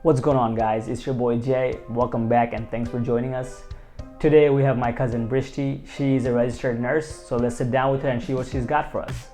What's going on, guys? It's your boy Jay. Welcome back and thanks for joining us. Today we have my cousin Brishti. She's a registered nurse, so let's sit down with her and see what she's got for us.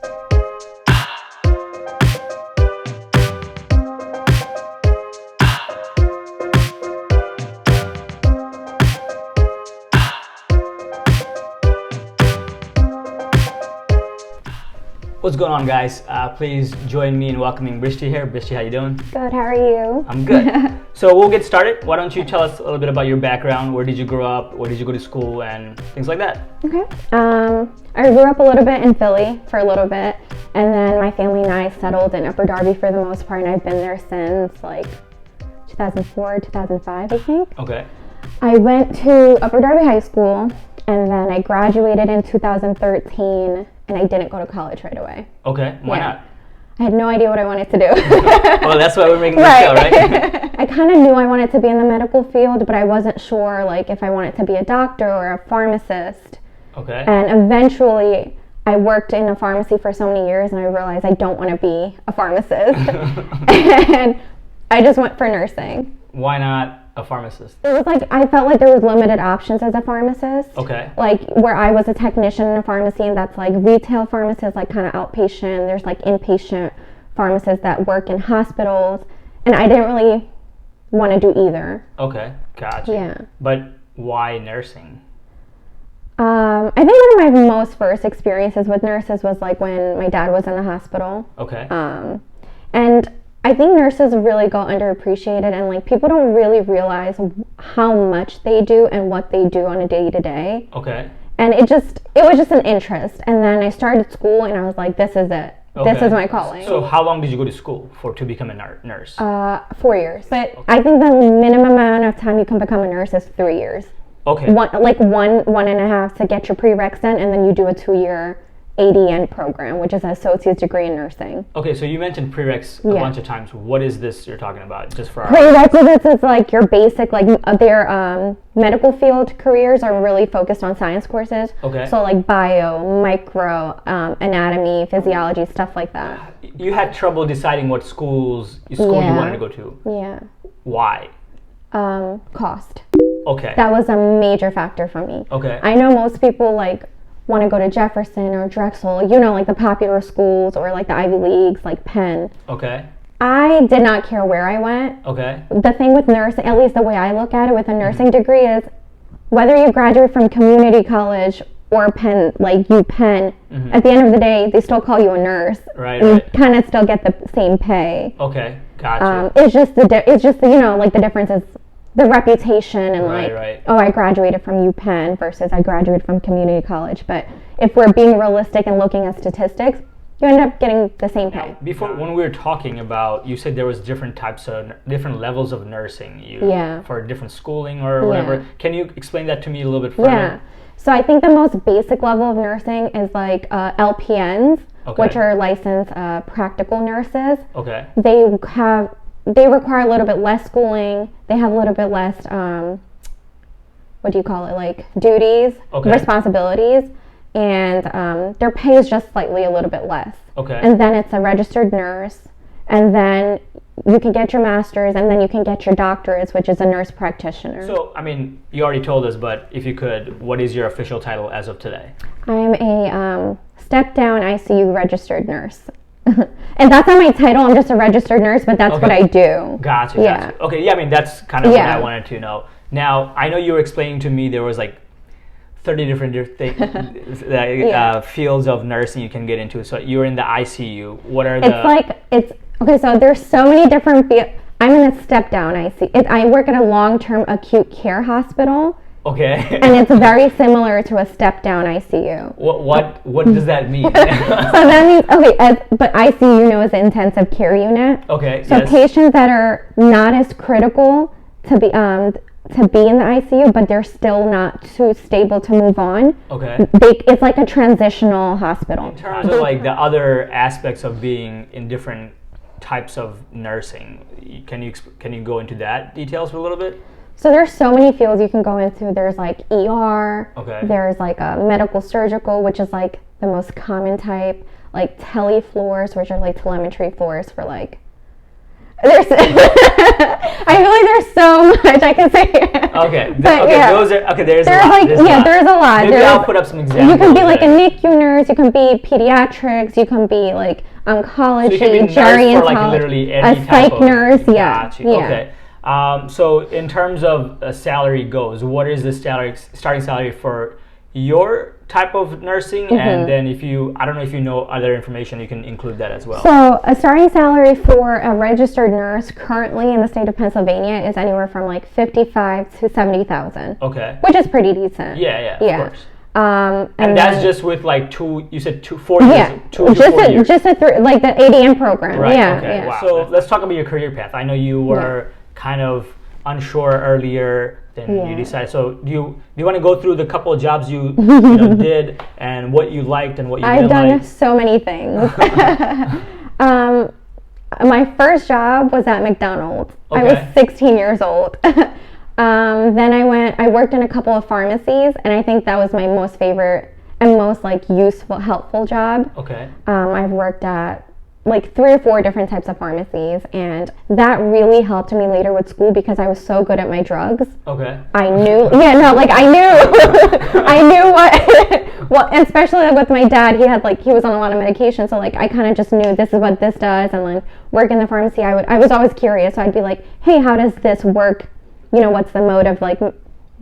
What's going on, guys? Please join me in welcoming Brishti here. Brishti, how you doing? Good, how are you? I'm good. So we'll get started. Why don't you tell us a little bit about your background? Where did you grow up? Where did you go to school? And things like that. Okay. I grew up a little bit in Philly for a little bit, and then my family and I settled in Upper Darby for the most part, and I've been there since like 2004, 2005, I think. Okay. I went to Upper Darby High School, and then I graduated in 2013, and I didn't go to college right away. Okay, why not? I had no idea what I wanted to do. Well, that's why we're making this show, right? I kind of knew I wanted to be in the medical field, but I wasn't sure like if I wanted to be a doctor or a pharmacist. Okay. And eventually I worked in a pharmacy for so many years and I realized I don't want to be a pharmacist. And I just went for nursing. Why not a pharmacist? It was like, I felt like there was limited options as a pharmacist. Okay. Like where I was a technician in a pharmacy, and that's like retail pharmacists, like kind of outpatient. There's like inpatient pharmacists that work in hospitals. And I didn't really want to do either. Okay, gotcha. Yeah. But why nursing? I think one of my most first experiences with nurses was like when my dad was in the hospital. Okay. And I think nurses really go underappreciated, and like people don't really realize how much they do and what they do on a day-to-day. Okay. And it was just an interest. And then I started school and I was like, this is it. Okay. This is my calling. So how long did you go to school to become a nurse? 4 years. But I think the minimum amount of time you can become a nurse is 3 years. Okay. One and a half to get your prereqs in, and then you do a 2-year ADN program, which is an associate's degree in nursing. Okay, so you mentioned prereqs a bunch of times. What is this you're talking about? Just for our prerequisites is like your basic, like their medical field careers are really focused on science courses. Okay. So like bio, micro, anatomy, physiology, stuff like that. You had trouble deciding what school you wanted to go to. Yeah. Why? Cost. Okay. That was a major factor for me. Okay. I know most people like want to go to Jefferson or Drexel, like the popular schools, or like the Ivy Leagues, like Penn. Okay. I did not care where I went. Okay. The thing with nursing, at least the way I look at it with a nursing degree, is whether you graduate from community college or Penn, like UPenn, at the end of the day, they still call you a nurse. Right. You kind of still get the same pay. Okay, gotcha. It's just the difference is the reputation and I graduated from UPenn versus I graduated from community college. But if we're being realistic and looking at statistics, you end up getting the same pay. Before, when we were talking about, you said there was different levels of nursing. For different schooling or whatever. Can you explain that to me a little bit further? Yeah. So I think the most basic level of nursing is like LPNs, which are licensed practical nurses. Okay. They require a little bit less schooling. They have a little bit less, duties, responsibilities, and their pay is just slightly a little bit less. Okay. And then it's a registered nurse, and then you can get your master's, and then you can get your doctorates, which is a nurse practitioner. So, I mean, you already told us, but if you could, what is your official title as of today? I'm a step-down ICU registered nurse. And that's not my title. I'm just a registered nurse, but that's what I do. Gotcha. Okay, yeah, I mean, that's kind of what I wanted to know. Now, I know you were explaining to me there was like 30 different fields of nursing you can get into. So you're in the ICU. What are okay, so there's so many different fields. I'm in a step-down ICU. I work at a long-term acute care hospital. Okay. And it's very similar to a step-down ICU. What does that mean? So that means, but ICU is an intensive care unit. Okay. So patients that are not as critical to be in the ICU, but they're still not too stable to move on. Okay. It's like a transitional hospital. In terms of like the other aspects of being in different types of nursing, can you go into that details for a little bit? So there's so many fields you can go into. There's like ER. Okay. There's like a medical surgical, which is like the most common type. Like tele floors, which are like telemetry floors for like There's, I much I can say. Okay. Those are okay. There's a lot. Like there's a lot. Maybe I'll put up some examples. You can be like a NICU nurse. You can be pediatrics. You can be like oncology, so you can be nurse for like literally any a psych nurse. Yeah. Okay. So in terms of salary goes, what is the starting salary for your type of nursing? And then I don't know if you know other information, you can include that as well. So a starting salary for a registered nurse currently in the state of Pennsylvania is anywhere from like 55 to 70,000. Okay. Which is pretty decent. Yeah. Of course. And that's just with like 4 years. Just like the ADM program. Right. Yeah. Okay. Yeah. Wow. So let's talk about your career path. I know you were kind of unsure earlier. Then you decided. So do you want to go through the couple of jobs you did and what you liked and what you didn't like? I've done so many things. My first job was at McDonald's. Okay. I was 16 years old. Then I worked in a couple of pharmacies, and I think that was my most favorite and most like useful, helpful job. Okay. I've worked at like 3 or 4 different types of pharmacies, and that really helped me later with school because I was so good at my drugs. Okay. I knew, I knew what, especially with my dad, he was on a lot of medication, so like I kind of just knew this is what this does, and then work in the pharmacy, I was always curious, so I'd be like, hey, how does this work? What's the mode of like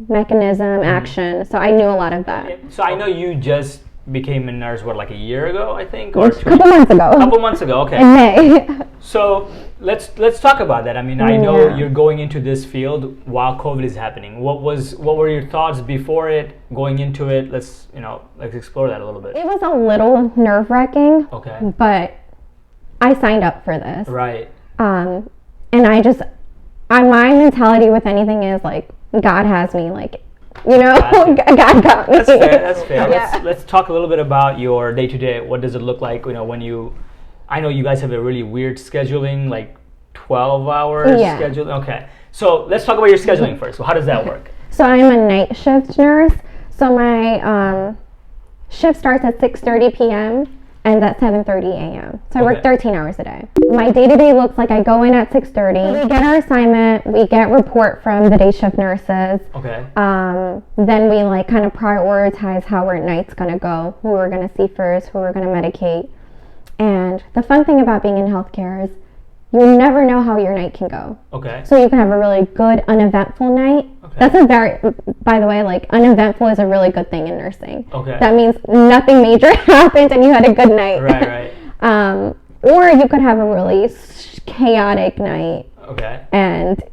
mechanism, action? So I knew a lot of that. So I know you just became a nurse like a year ago, I think, or a couple months ago. Okay. In May. So let's talk about that. I mean, I know you're going into this field while COVID is happening. What were your thoughts before it, going into it? Let's explore that a little bit. It was a little nerve-wracking. Okay. But I signed up for this. Right. And my mentality with anything is like God has me, like. God got me. That's fair. Yeah. Let's talk a little bit about your day-to-day. What does it look like, I know you guys have a really weird scheduling, like 12 hours scheduling. Okay. So let's talk about your scheduling first. So how does that work? So I'm a night shift nurse. So my shift starts at 6:30 p.m. and at 7:30 a.m. So I work 13 hours a day. My day-to-day looks like I go in at 6:30. We get our assignment. We get report from the day shift nurses. Okay. Then we like kind of prioritize how our night's gonna go, who we're gonna see first, who we're gonna medicate. And the fun thing about being in healthcare is you never know how your night can go. Okay. So you can have a really good, uneventful night. Okay. By the way, like uneventful is a really good thing in nursing. Okay. That means nothing major happened and you had a good night. Right. Or you could have a really chaotic night. Okay. And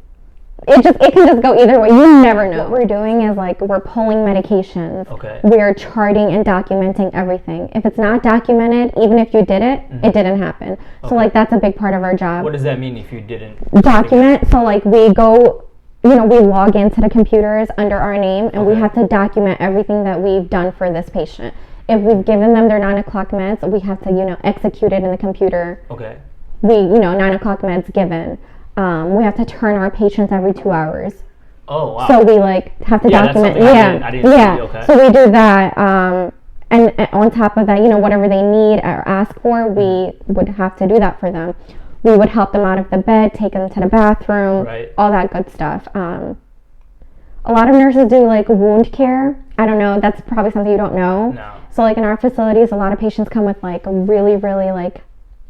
it can just go either way. You never know. What we're doing is like we're pulling medications. Okay. We're charting and documenting everything. If it's not documented, even if you did it, it didn't happen. Okay. So like that's a big part of our job. What does that mean if you didn't document? So like we go, we log into the computers under our name and we have to document everything that we've done for this patient. If we've given them their 9 o'clock meds, we have to, execute it in the computer. Okay. 9 o'clock meds given. We have to turn our patients every 2 hours. Oh, wow. So we have to document. I didn't see. Okay. So we do that. And on top of that, whatever they need or ask for, we would have to do that for them. We would help them out of the bed, take them to the bathroom, all that good stuff. A lot of nurses do wound care. I don't know. That's probably something you don't know. No. So in our facilities, a lot of patients come with really, really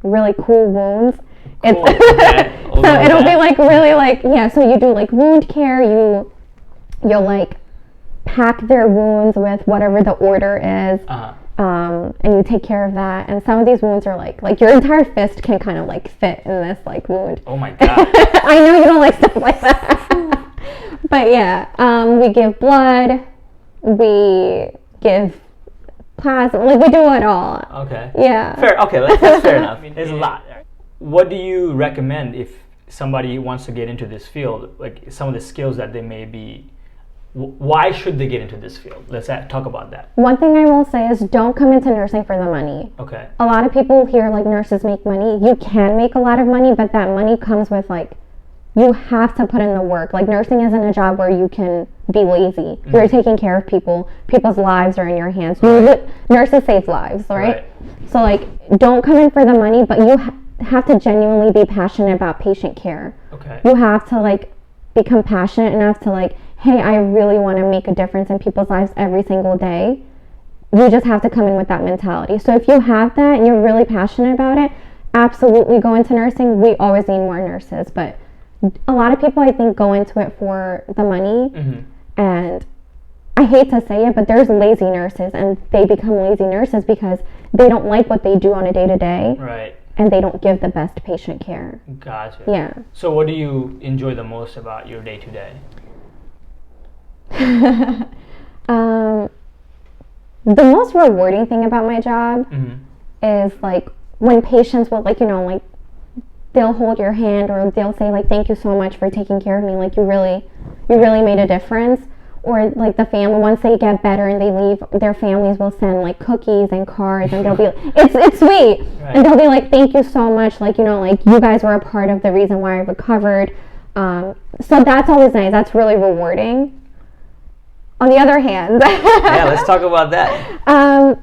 really cool wounds. Cool. So it'll be really so you do wound care, you'll pack their wounds with whatever the order is. And you take care of that, and some of these wounds are like your entire fist can kind of fit in this wound. Oh my god. I know you don't like stuff like that. But we give blood, we give plasma, we do it all. Okay. Yeah. Fair. Okay, that's fair enough. There's a lot. What do you recommend if somebody wants to get into this field? Some of the skills that they may be. Why should they get into this field? Let's talk about that. One thing I will say is don't come into nursing for the money. Okay. A lot of people hear nurses make money. You can make a lot of money, but that money comes with you have to put in the work. Nursing isn't a job where you can be lazy. Mm-hmm. You're taking care of people. People's lives are in your hands. Nurses save lives, right? So don't come in for the money, but you have to genuinely be passionate about patient care. Okay. You have to be compassionate enough to like, hey, I really want to make a difference in people's lives every single day. You just have to come in with that mentality. So if you have that and you're really passionate about it, absolutely go into nursing. We always need more nurses, but a lot of people I think go into it for the money. And I hate to say it, but there's lazy nurses, and they become lazy nurses because they don't like what they do on a day-to-day. Right. And they don't give the best patient care. Gotcha. Yeah. So what do you enjoy the most about your day-to-day? The most rewarding thing about my job is like when patients will like, you know, like they'll hold your hand or they'll say like, thank you so much for taking care of me. Like you really made a difference. Or like the family, once they get better and they leave, their families will send like cookies and cards, and they'll be, it's sweet. Right. And they'll be like, thank you so much. Like, you know, like you guys were a part of the reason why I recovered. So that's always nice. That's really rewarding. On the other hand, yeah, let's talk about that.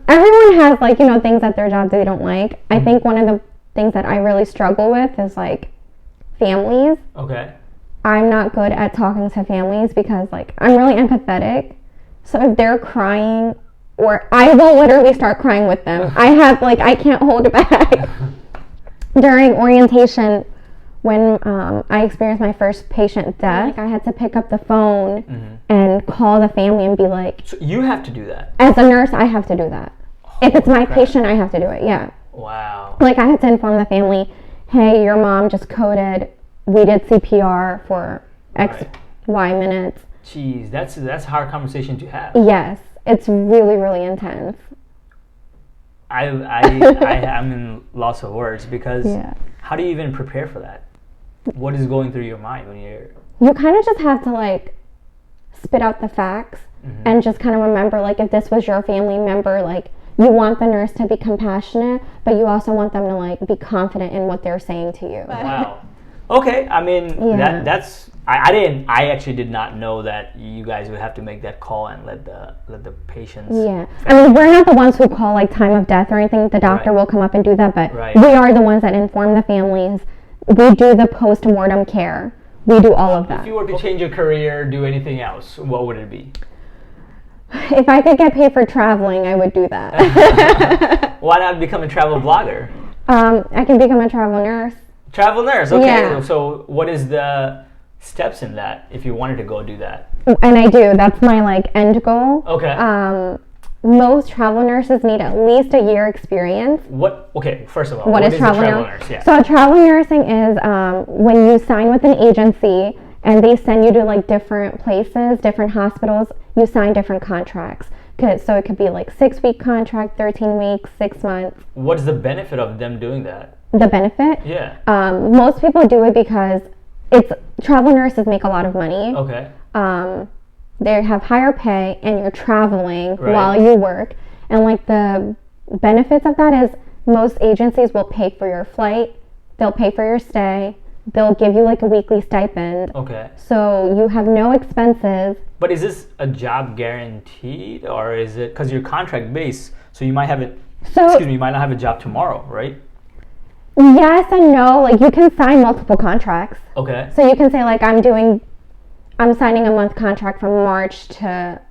Everyone has like, you know, things at their job they don't like. I think one of the things that I really struggle with is like families. Okay. I'm not good at talking to families because like I'm really empathetic. So if they're crying, or I will literally start crying with them. I can't hold it back. During orientation, when I experienced my first patient death, I had to pick up the phone and call the family and be like... So you have to do that? As a nurse, I have to do that. If it's my patient, I have to do it, yeah. Wow. Like I had to inform the family, hey, your mom just coded... We did CPR for Y minutes. Jeez, that's a hard conversation to have. Yes, it's really, really intense. I'm in loss of words because how do you even prepare for that? What is going through your mind when you're... You kind of just have to like spit out the facts and just kind of remember like if this was your family member, like you want the nurse to be compassionate, but you also want them to like be confident in what they're saying to you. Wow. Okay, I mean that's I actually did not know that you guys would have to make that call and let the patients. Yeah, I mean we're not the ones who call like time of death or anything. The doctor will come up and do that, but we are the ones that inform the families. We do the post-mortem care. We do all of that. If you were to change your career, do anything else, what would it be? If I could get paid for traveling, I would do that. Why not become a travel blogger? I can become a travel nurse. Travel nurse, okay. Yeah. So what is the steps in that if you wanted to go do that? And I do. That's my like end goal. Okay. Most travel nurses need at least a year experience. First of all, what is travel nurse? Yeah. So travel nursing is when you sign with an agency and they send you to like different places, different hospitals, you sign different contracts. So it could be like 6-week contract, 13 weeks, 6 months. What's the benefit of them doing that? The benefit? Yeah. Most people do it because travel nurses make a lot of money. Okay. They have higher pay and you're traveling while you work. And like the benefits of that is most agencies will pay for your flight, they'll pay for your stay, they'll give you like a weekly stipend. Okay. So you have no expenses. But is this a job guaranteed, or is it because you're contract based? So you might have it. You might not have a job tomorrow, right? Yes and no. Like you can sign multiple contracts. Okay. So you can say like I'm signing a month contract from March to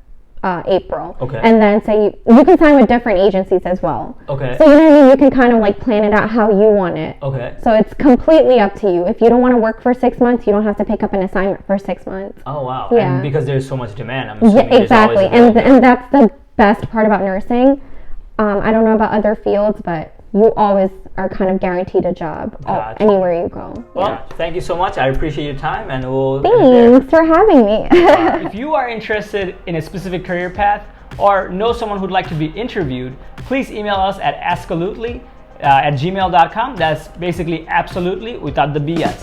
April. Okay. And then say you can sign with different agencies as well. Okay. So you know what I mean? You can kind of like plan it out how you want it. Okay. So it's completely up to you. If you don't want to work for 6 months, you don't have to pick up an assignment for 6 months. Oh wow. Yeah. And because there's so much demand, I'm assuming exactly. And that's the best part about nursing. I don't know about other fields, but you always are kind of guaranteed a job anywhere you go. Well, thank you so much. I appreciate your time, and we'll. Thanks for having me. If you are interested in a specific career path or know someone who'd like to be interviewed, please email us at askalutely@gmail.com. That's basically absolutely without the BS.